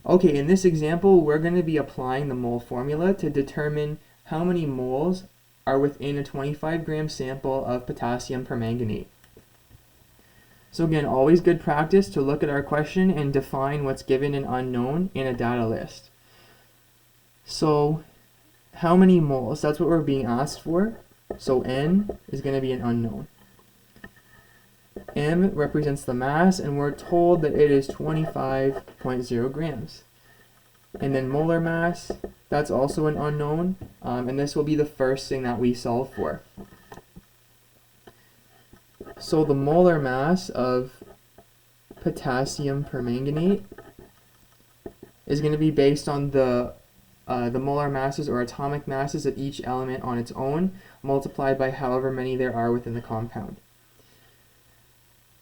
Okay, in this example, we're going to be applying the mole formula to determine how many moles are within a 25-gram sample of potassium permanganate. So again, always good practice to look at our question and define what's given and unknown in a data list. So how many moles? That's what we're being asked for. So N is going to be an unknown. M represents the mass, and we're told that it is 25.0 grams. And then molar mass, that's also an unknown, and this will be the first thing that we solve for. So the molar mass of potassium permanganate is going to be based on the molar masses or atomic masses of each element on its own, multiplied by however many there are within the compound.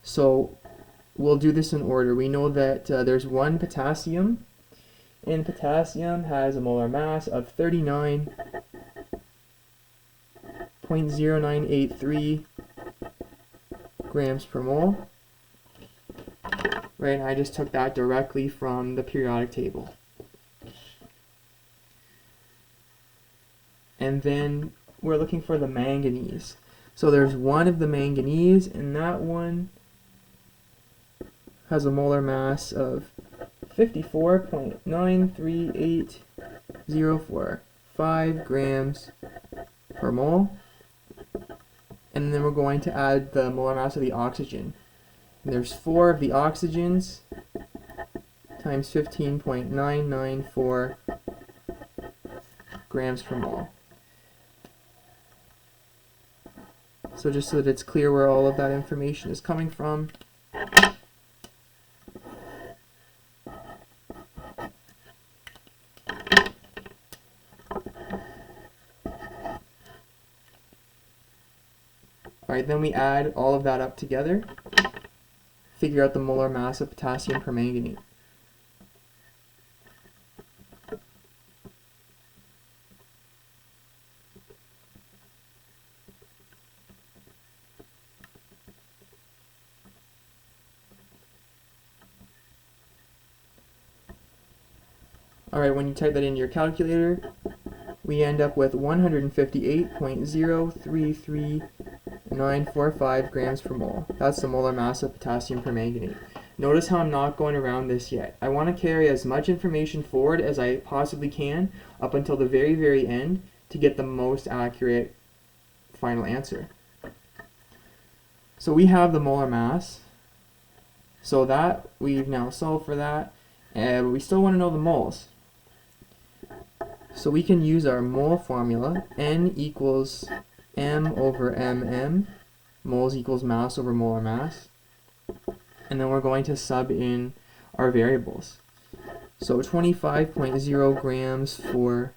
So we'll do this in order. We know that there's one potassium, and potassium has a molar mass of 39.0983 grams per mole. Right, and I just took that directly from the periodic table. And then we're looking for the manganese. So there's one of the manganese, and that one has a molar mass of 54.938045 grams per mole. And then we're going to add the molar mass of the oxygen. And there's 4 of the oxygens times 15.994 grams per mole. So just so that it's clear where all of that information is coming from. Alright, then we add all of that up together, figure out the molar mass of potassium permanganate. Alright, when you type that into your calculator, we end up with 158.033945 grams per mole. That's the molar mass of potassium permanganate. Notice how I'm not going around this yet. I want to carry as much information forward as I possibly can up until the very, very end to get the most accurate final answer. So we have the molar mass. So that we've now solved for that, and we still want to know the moles. So we can use our mole formula. N equals M over MM. Moles equals mass over molar mass. And then we're going to sub in our variables. So 25.0 grams for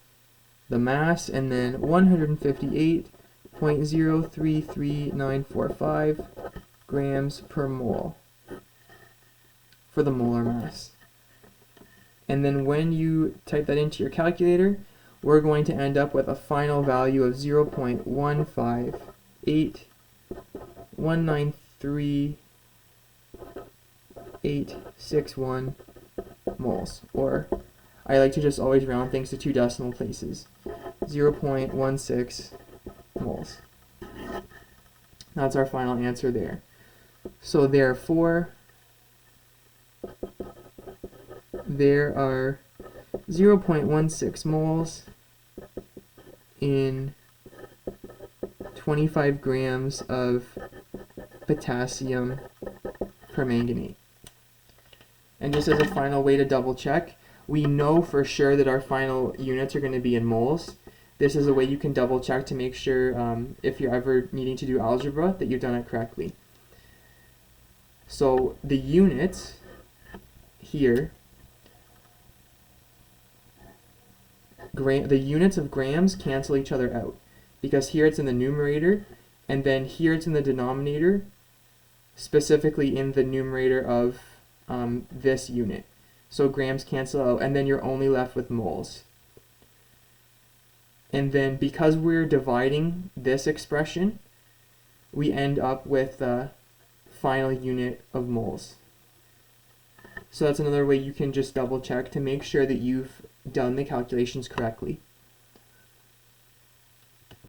the mass, and then 158.033945 grams per mole for the molar mass. And then when you type that into your calculator, we're going to end up with a final value of 0.158193.861 moles. Or I like to just always round things to 2 decimal places. 0.16 moles. That's our final answer there. So therefore, there are 0.16 moles in 25 grams of potassium permanganate. And just as a final way to double check, we know for sure that our final units are going to be in moles. This is a way you can double check to make sure if you're ever needing to do algebra that you've done it correctly. So the units here, the units of grams cancel each other out, because here it's in the numerator, and then here it's in the denominator, specifically in the numerator of this unit. So grams cancel out, and then you're only left with moles. And then because we're dividing this expression, we end up with the final unit of moles. So that's another way you can just double check to make sure that you've done the calculations correctly.